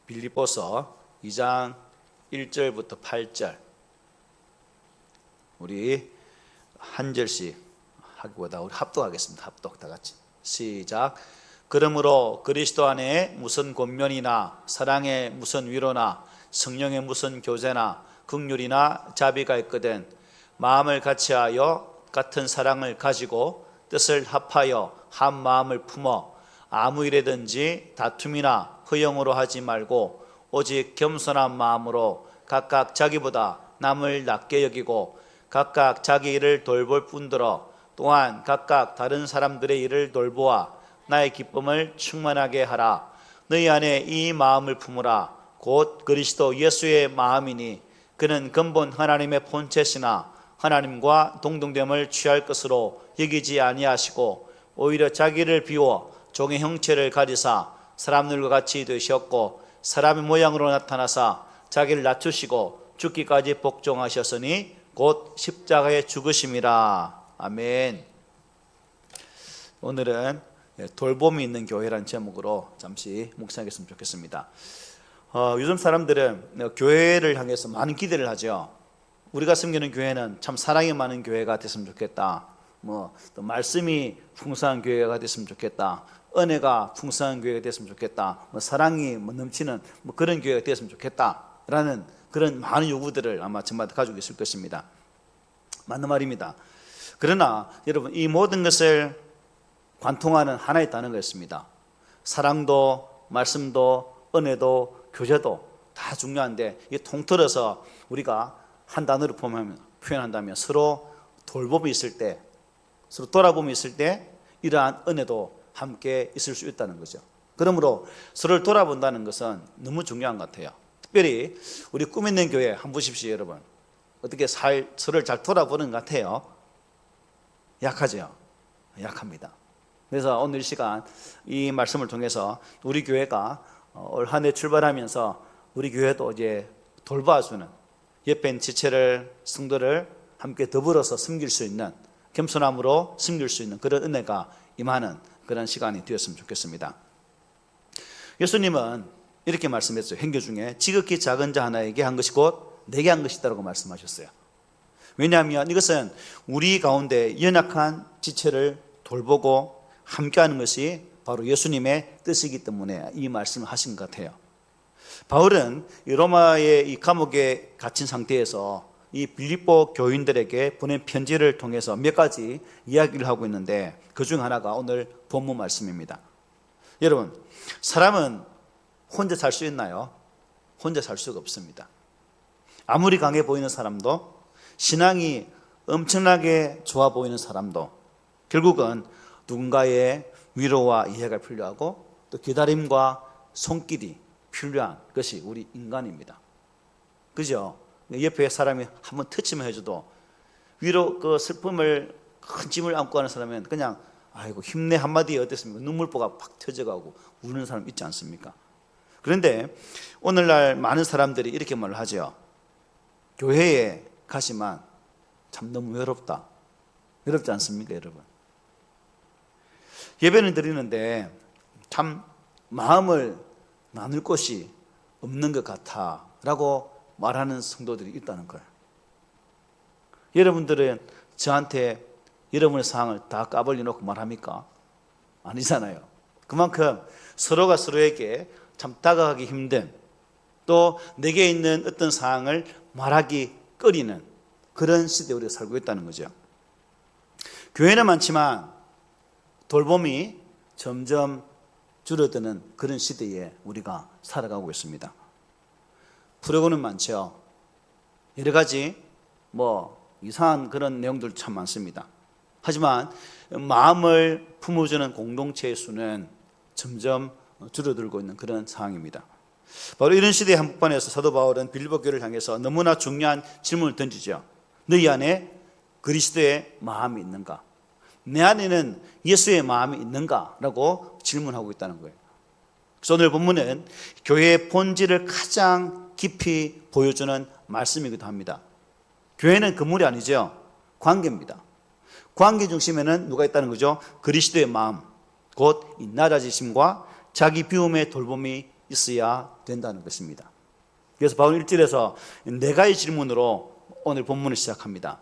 빌립보서 2장 1절부터 8절 우리 한 절씩 하기보다 우리 합독하겠습니다. 합독 다 같이 시작. 그러므로 그리스도 안에 무슨 권면이나 사랑의 무슨 위로나 성령의 무슨 교제나 긍휼이나 자비가 있거든 마음을 같이하여 같은 사랑을 가지고 뜻을 합하여 한 마음을 품어 아무 일에든지 다툼이나 허영으로 하지 말고 오직 겸손한 마음으로 각각 자기보다 남을 낮게 여기고 각각 자기 일을 돌볼 뿐더러 또한 각각 다른 사람들의 일을 돌보아 나의 기쁨을 충만하게 하라. 너희 안에 이 마음을 품으라. 곧 그리스도 예수의 마음이니 그는 근본 하나님의 본체시나 하나님과 동등됨을 취할 것으로 여기지 아니하시고 오히려 자기를 비워 종의 형체를 가지사 사람들과 같이 되셨고 사람의 모양으로 나타나사 자기를 낮추시고 죽기까지 복종하셨으니 곧 십자가에 죽으심이라. 아멘. 오늘은 돌봄이 있는 교회라는 제목으로 잠시 묵상하겠으면 좋겠습니다. 요즘 사람들은 교회를 향해서 많은 기대를 하죠. 우리가 섬기는 교회는 참 사랑이 많은 교회가 됐으면 좋겠다. 또 말씀이 풍성한 교회가 됐으면 좋겠다. 은혜가 풍성한 교회가 됐으면 좋겠다. 사랑이 넘치는 그런 교회가 됐으면 좋겠다라는 그런 많은 요구들을 아마 저마다 가지고 있을 것입니다. 맞는 말입니다. 그러나 여러분 이 모든 것을 관통하는 하나의 단어가 있습니다. 사랑도 말씀도 은혜도 교제도 다 중요한데 이 통틀어서 우리가 한 단어로 표현한다면 서로 돌봄이 있을 때, 서로 돌아봄이 있을 때 이러한 은혜도 함께 있을 수 있다는 거죠. 그러므로 서로를 돌아본다는 것은 너무 중요한 것 같아요. 특별히 우리 꿈 있는 교회 한번 보십시오. 여러분 어떻게 서로를 잘 돌아보는 것 같아요? 약하죠? 약합니다. 그래서 오늘 이 시간 이 말씀을 통해서 우리 교회가 올 한 해 출발하면서 우리 교회도 이제 돌봐주는 옆에 있는 지체를 성도를 함께 더불어서 섬길 수 있는 겸손함으로 섬길 수 있는 그런 은혜가 임하는 그런 시간이 되었으면 좋겠습니다. 예수님은 이렇게 말씀했어요. 행교 중에 지극히 작은 자 하나에게 한 것이 곧 내게 한 것이다라고 말씀하셨어요. 왜냐하면 이것은 우리 가운데 연약한 지체를 돌보고 함께하는 것이 바로 예수님의 뜻이기 때문에 이 말씀을 하신 것 같아요. 바울은 로마의 이 감옥에 갇힌 상태에서 이 빌립보 교인들에게 보낸 편지를 통해서 몇 가지 이야기를 하고 있는데 그중 하나가 오늘 본문 말씀입니다. 여러분 사람은 혼자 살 수 있나요? 혼자 살 수가 없습니다. 아무리 강해 보이는 사람도 신앙이 엄청나게 좋아 보이는 사람도 결국은 누군가의 위로와 이해가 필요하고 또 기다림과 손길이 필요한 것이 우리 인간입니다. 그죠? 옆에 사람이 한번 터치만 해줘도 위로 그 슬픔을 큰 짐을 안고 가는 사람은 그냥 아이고 힘내 한마디에 어땠습니까? 눈물보가 팍 터져가고 우는 사람 있지 않습니까? 그런데 오늘날 많은 사람들이 이렇게 말을 하죠. 교회에 가시만 참 너무 외롭다. 외롭지 않습니까, 여러분? 예배는 드리는데 참 마음을 나눌 곳이 없는 것 같아 라고 말하는 성도들이 있다는 거예요. 여러분들은 저한테 여러분의 상황을 다 까발려 놓고 말합니까? 아니잖아요. 그만큼 서로가 서로에게 참 다가가기 힘든 또 내게 있는 어떤 상황을 말하기 꺼리는 그런 시대에 우리가 살고 있다는 거죠. 교회는 많지만 돌봄이 점점 줄어드는 그런 시대에 우리가 살아가고 있습니다. 프로그램은 많죠. 여러 가지 이상한 그런 내용들 참 많습니다. 하지만 마음을 품어주는 공동체의 수는 점점 줄어들고 있는 그런 상황입니다. 바로 이런 시대의 한복판에서 사도 바울은 빌립보 교회를 향해서 너무나 중요한 질문을 던지죠. 너희 안에 그리스도의 마음이 있는가? 내 안에는 예수의 마음이 있는가? 라고 질문하고 있다는 거예요. 그래서 오늘 본문은 교회의 본질을 가장 깊이 보여주는 말씀이기도 합니다. 교회는 건물이 아니죠. 관계입니다. 관계 중심에는 누가 있다는 거죠? 그리스도의 마음, 곧 이 낮아지심과 자기 비움의 돌봄이 있어야 된다는 것입니다. 그래서 바울 1절에서 네 가지 질문으로 오늘 본문을 시작합니다.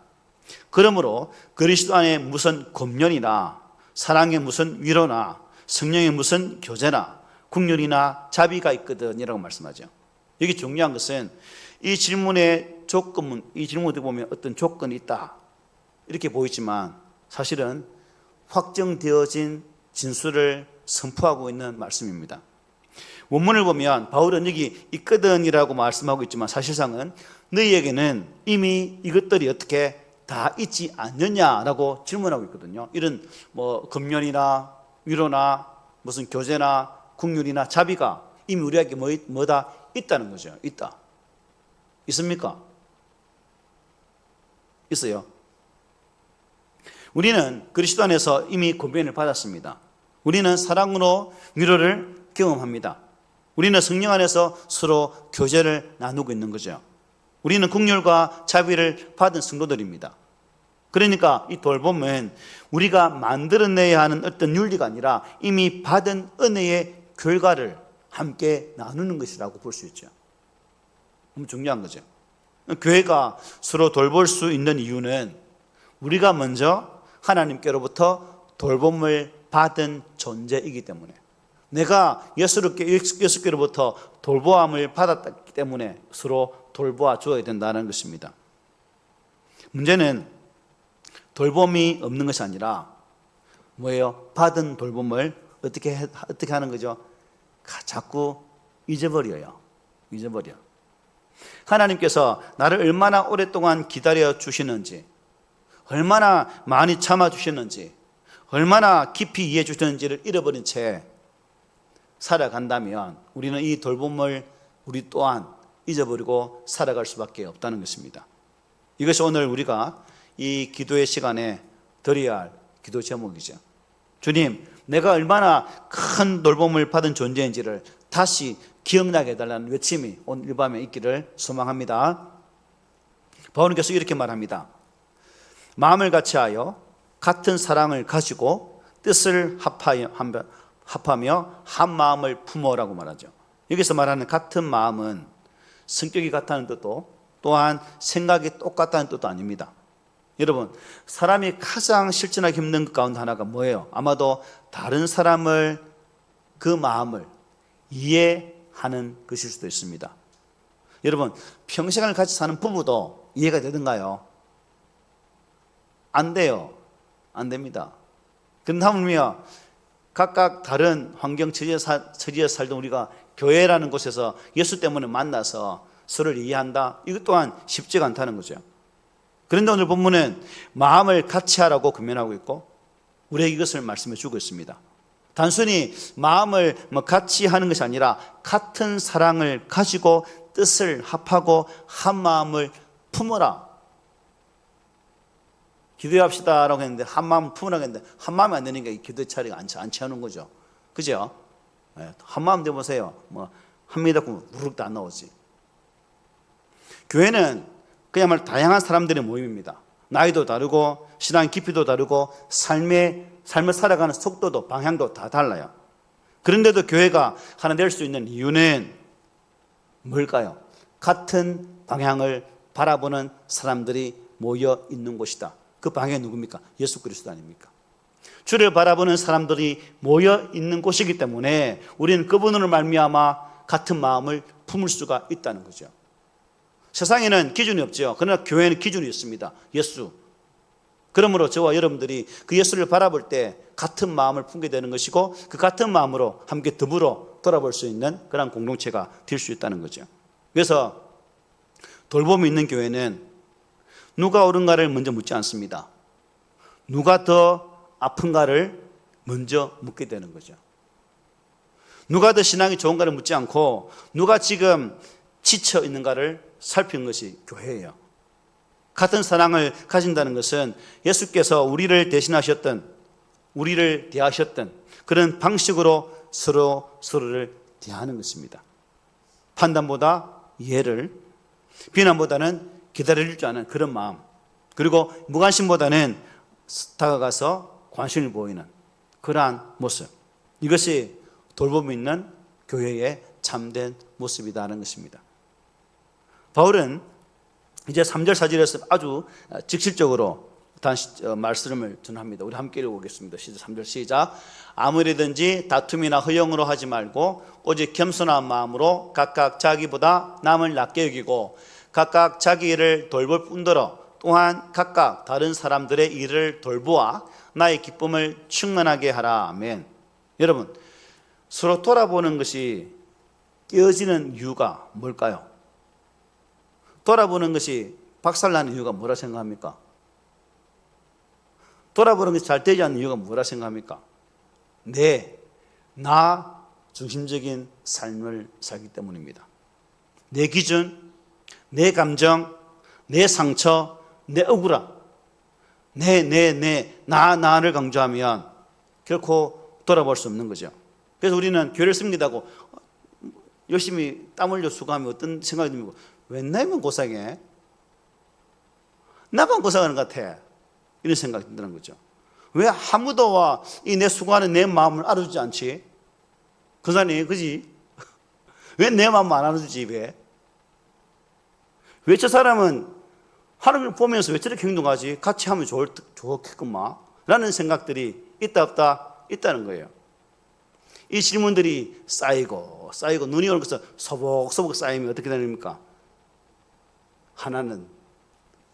그러므로 그리스도 안에 무슨 권면이나 사랑의 무슨 위로나 성령의 무슨 교제나 국률이나 자비가 있거든이라고 말씀하죠. 여기 중요한 것은 이 질문의 조건은, 이 질문을 보면 어떤 조건이 있다 이렇게 보이지만 사실은 확정되어진 진술을 선포하고 있는 말씀입니다. 원문을 보면 바울은 여기 있거든이라고 말씀하고 있지만 사실상은 너희에게는 이미 이것들이 어떻게 다 있지 않느냐라고 질문하고 있거든요. 이런 권면이나 위로나 무슨 교제나 국률이나 자비가 이미 우리에게 뭐다 있다는 거죠. 있다. 있습니까? 있어요. 우리는 그리스도 안에서 이미 권면을 받았습니다. 우리는 사랑으로 위로를 경험합니다. 우리는 성령 안에서 서로 교제를 나누고 있는 거죠. 우리는 국률과 자비를 받은 성도들입니다. 그러니까 이 돌봄은 우리가 만들어내야 하는 어떤 윤리가 아니라 이미 받은 은혜의 결과를 함께 나누는 것이라고 볼 수 있죠. 너무 중요한 거죠. 교회가 서로 돌볼 수 있는 이유는 우리가 먼저 하나님께로부터 돌봄을 받은 존재이기 때문에, 내가 예수께로부터 돌보함을 받았기 때문에 서로 돌보아 주어야 된다는 것입니다. 문제는 돌봄이 없는 것이 아니라 뭐예요? 받은 돌봄을 어떻게 하는 거죠? 자꾸 잊어버려요. 잊어버려. 하나님께서 나를 얼마나 오랫동안 기다려 주시는지, 얼마나 많이 참아 주시는지, 얼마나 깊이 이해해 주시는지를 잃어버린 채 살아간다면 우리는 이 돌봄을 우리 또한 잊어버리고 살아갈 수밖에 없다는 것입니다. 이것이 오늘 우리가 이 기도의 시간에 드려야 할 기도 제목이죠. 주님, 내가 얼마나 큰 돌봄을 받은 존재인지를 다시 기억나게 해달라는 외침이 오늘 이 밤에 있기를 소망합니다. 바울께서 이렇게 말합니다. 마음을 같이하여 같은 사랑을 가지고 뜻을 합하며 한 마음을 품어라고 말하죠. 여기서 말하는 같은 마음은 성격이 같다는 뜻도 또한 생각이 똑같다는 뜻도 아닙니다. 여러분, 사람이 가장 실천하기 힘든 것 가운데 하나가 뭐예요? 아마도 다른 사람을, 그 마음을 이해하는 것일 수도 있습니다. 여러분, 평생을 같이 사는 부부도 이해가 되던가요? 안 돼요. 안 됩니다. 그런데 하물며 각각 다른 환경 처지에 살던 우리가 교회라는 곳에서 예수 때문에 만나서 서로를 이해한다? 이것 또한 쉽지가 않다는 거죠. 그런데 오늘 본문은 마음을 같이 하라고 권면하고 있고 우리에게 이것을 말씀해 주고 있습니다. 단순히 마음을 같이 하는 것이 아니라 같은 사랑을 가지고 뜻을 합하고 한 마음을 품어라. 기도합시다라고 했는데 한 마음 품으라고 했는데 한 마음이 안 되니까 이 기도의 자리가 안 채우는 거죠. 그죠? 한 마음 되보세요. 한 미터 무릎도 안 나오지. 교회는 그야말로 다양한 사람들의 모임입니다. 나이도 다르고 신앙 깊이도 다르고 삶을 살아가는 속도도 방향도 다 달라요. 그런데도 교회가 하나 될 수 있는 이유는 뭘까요? 같은 방향을 바라보는 사람들이 모여 있는 곳이다. 그 방향이 누굽니까? 예수 그리스도 아닙니까? 주를 바라보는 사람들이 모여 있는 곳이기 때문에 우리는 그분으로 말미암아 같은 마음을 품을 수가 있다는 거죠. 세상에는 기준이 없죠. 그러나 교회는 기준이 있습니다. 예수. 그러므로 저와 여러분들이 그 예수를 바라볼 때 같은 마음을 품게 되는 것이고 그 같은 마음으로 함께 더불어 돌아볼 수 있는 그런 공동체가 될 수 있다는 거죠. 그래서 돌봄이 있는 교회는 누가 옳은가를 먼저 묻지 않습니다. 누가 더 아픈가를 먼저 묻게 되는 거죠. 누가 더 신앙이 좋은가를 묻지 않고 누가 지금 지쳐 있는가를 살피는 것이 교회예요. 같은 사랑을 가진다는 것은 예수께서 우리를 대신하셨던, 우리를 대하셨던 그런 방식으로 서로를 대하는 것입니다. 판단보다 이해를, 비난보다는 기다려줄 줄 아는 그런 마음, 그리고 무관심보다는 다가가서 관심을 보이는 그러한 모습, 이것이 돌봄이 있는 교회의 참된 모습이다는 것입니다. 바울은 이제 3절 4절에서 아주 직실적으로 다시 말씀을 전합니다. 우리 함께 읽어보겠습니다. 3절 시작. 아무리든지 다툼이나 허영으로 하지 말고 오직 겸손한 마음으로 각각 자기보다 남을 낮게 여기고 각각 자기 일을 돌볼 뿐더러 또한 각각 다른 사람들의 일을 돌보아 나의 기쁨을 충만하게 하라. 아멘. 여러분, 서로 돌아보는 것이 깨어지는 이유가 뭘까요? 돌아보는 것이 박살나는 이유가 뭐라 생각합니까? 돌아보는 것이 잘 되지 않는 이유가 뭐라 생각합니까? 나 중심적인 삶을 살기 때문입니다. 내 기준, 내 감정, 내 상처, 내 억울함, 나를 강조하면 결코 돌아볼 수 없는 거죠. 그래서 우리는 교회를 씁니다고 열심히 땀 흘려 수고하면 어떤 생각이 듭니까? 왜 나만 고생해? 나만 고생하는 것 같아. 이런 생각이 든다는 거죠. 왜 아무도 이 내 수고하는 내 마음을 알아주지 않지? 그 사람이 그지? 왜 내 마음을 안 알아주지? 왜 저 사람은 하나님을 보면서 왜 저렇게 행동하지? 같이 하면 좋겠구만 라는 생각들이 있다 없다? 있다는 거예요. 이 질문들이 쌓이고 눈이 오는 것은 소복소복 쌓이면 어떻게 됩니까? 하나는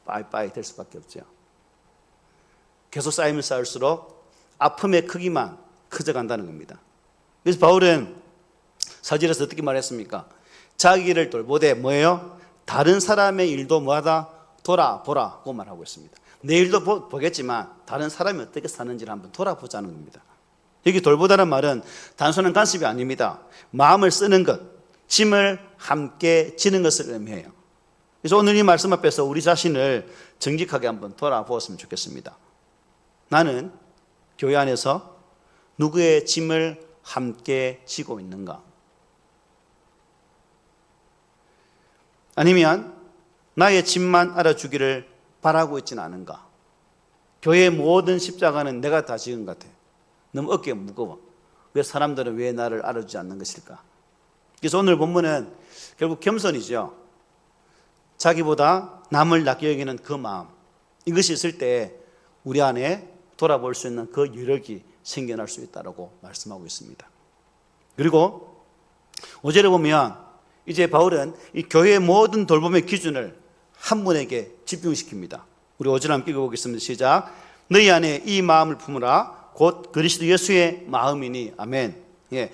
빠이빠이 될 수밖에 없죠. 계속 쌓이면 쌓일수록 아픔의 크기만 커져간다는 겁니다. 그래서 바울은 사절에서 어떻게 말했습니까? 자기를 돌보되 뭐예요? 다른 사람의 일도 뭐하다? 돌아보라고 말하고 있습니다. 내 일도 보겠지만 다른 사람이 어떻게 사는지를 한번 돌아보자는 겁니다. 여기 돌보다는 말은 단순한 간섭이 아닙니다. 마음을 쓰는 것, 짐을 함께 지는 것을 의미해요. 그래서 오늘 이 말씀 앞에서 우리 자신을 정직하게 한번 돌아보았으면 좋겠습니다. 나는 교회 안에서 누구의 짐을 함께 지고 있는가? 아니면 나의 짐만 알아주기를 바라고 있지는 않은가? 교회의 모든 십자가는 내가 다 지은 것 같아. 너무 어깨가 무거워. 왜 사람들은 왜 나를 알아주지 않는 것일까? 그래서 오늘 본문은 결국 겸손이죠. 자기보다 남을 낮게 여기는 그 마음, 이것이 있을 때 우리 안에 돌아볼 수 있는 그 여력이 생겨날 수 있다고 말씀하고 있습니다. 그리고 5절에 보면 이제 바울은 이 교회의 모든 돌봄의 기준을 한 분에게 집중시킵니다. 우리 5절 함께 읽어보겠습니다. 시작. 너희 안에 이 마음을 품으라. 곧 그리스도 예수의 마음이니. 아멘. 예.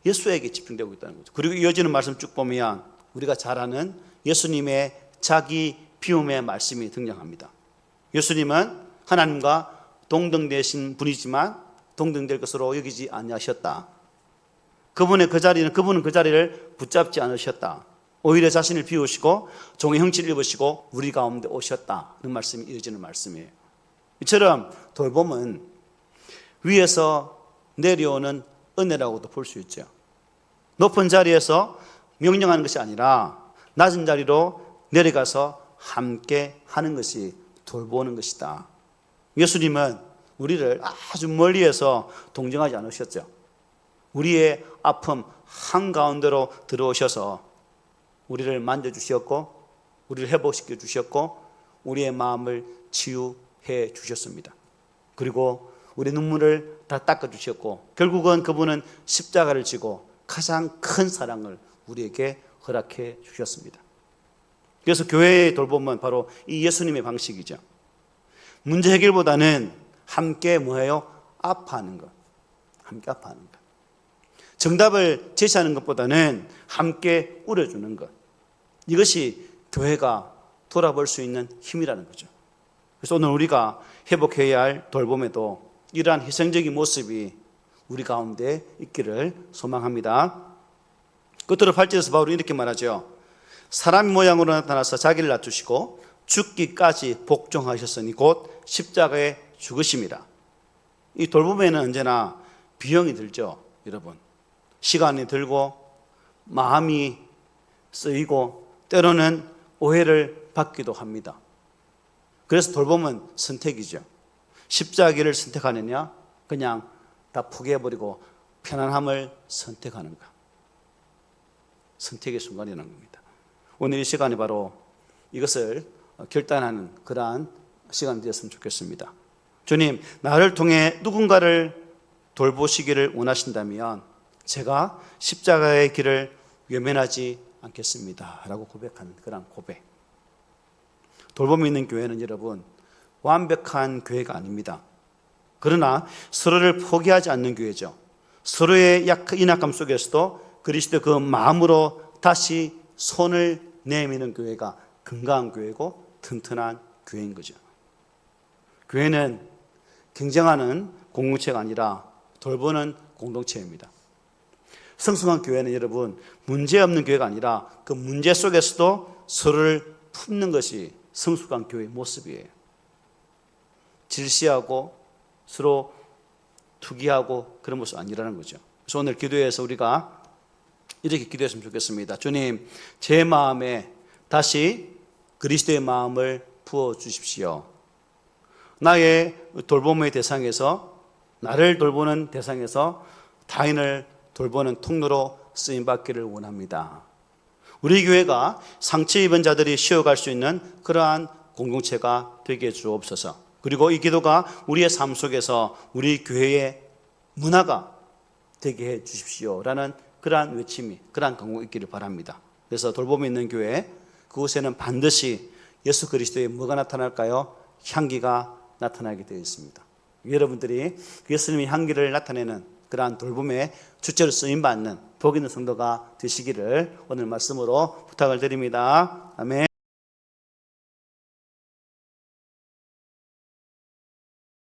예수에게 집중되고 있다는 거죠. 그리고 이어지는 말씀 쭉 보면 우리가 잘 아는 예수님의 자기 비움의 말씀이 등장합니다. 예수님은 하나님과 동등되신 분이지만 동등될 것으로 여기지 아니하셨다. 그분은 그 자리를 붙잡지 않으셨다. 오히려 자신을 비우시고 종의 형체를 입으시고 우리 가운데 오셨다는 말씀이 이어지는 말씀이에요. 이처럼 돌봄은 위에서 내려오는 은혜라고도 볼 수 있죠. 높은 자리에서 명령하는 것이 아니라 낮은 자리로 내려가서 함께 하는 것이 돌보는 것이다. 예수님은 우리를 아주 멀리에서 동정하지 않으셨죠. 우리의 아픔 한가운데로 들어오셔서 우리를 만져주셨고 우리를 회복시켜 주셨고 우리의 마음을 치유해 주셨습니다. 그리고 우리 눈물을 다 닦아주셨고 결국은 그분은 십자가를 지고 가장 큰 사랑을 우리에게 허락해 주셨습니다. 그래서 교회의 돌봄은 바로 이 예수님의 방식이죠. 문제 해결보다는 함께 뭐예요? 아파하는 것. 함께 아파하는 것. 정답을 제시하는 것보다는 함께 우려주는 것. 이것이 교회가 돌아볼 수 있는 힘이라는 거죠. 그래서 오늘 우리가 회복해야 할 돌봄에도 이러한 희생적인 모습이 우리 가운데 있기를 소망합니다. 끝으로 8절에서 바울은 이렇게 말하죠. 사람 모양으로 나타나서 자기를 낮추시고 죽기까지 복종하셨으니 곧 십자가에 죽으심이라. 이 돌봄에는 언제나 비용이 들죠, 여러분. 시간이 들고 마음이 쓰이고 때로는 오해를 받기도 합니다. 그래서 돌봄은 선택이죠. 십자가를 선택하느냐 그냥 다 포기해버리고 편안함을 선택하는가. 선택의 순간이라는 겁니다. 오늘 이 시간이 바로 이것을 결단하는 그러한 시간이 되었으면 좋겠습니다. 주님, 나를 통해 누군가를 돌보시기를 원하신다면 제가 십자가의 길을 외면하지 않겠습니다 라고 고백한 그런 고백. 돌봄이 있는 교회는 여러분 완벽한 교회가 아닙니다. 그러나 서로를 포기하지 않는 교회죠. 서로의 인약감 속에서도 그리스도 그 마음으로 다시 손을 내미는 교회가 건강한 교회고 튼튼한 교회인 거죠. 교회는 경쟁하는 공동체가 아니라 돌보는 공동체입니다. 성숙한 교회는 여러분 문제 없는 교회가 아니라 그 문제 속에서도 서로를 품는 것이 성숙한 교회의 모습이에요. 질시하고 서로 투기하고 그런 모습 아니라는 거죠. 그래서 오늘 기도에서 우리가 이렇게 기도했으면 좋겠습니다. 주님, 제 마음에 다시 그리스도의 마음을 부어주십시오. 나의 돌봄의 대상에서, 나를 돌보는 대상에서 타인을 돌보는 통로로 쓰임받기를 원합니다. 우리 교회가 상처 입은 자들이 쉬어갈 수 있는 그러한 공동체가 되게 해 주옵소서. 그리고 이 기도가 우리의 삶 속에서 우리 교회의 문화가 되게 해 주십시오라는 그러한 외침이, 그러한 강구가 있기를 바랍니다. 그래서 돌봄이 있는 교회, 그곳에는 반드시 예수 그리스도의 뭐가 나타날까요? 향기가 나타나게 되어 있습니다. 여러분들이 예수님의 향기를 나타내는 그러한 돌봄의 주체로 쓰임받는 복 있는 성도가 되시기를 오늘 말씀으로 부탁을 드립니다. 아멘.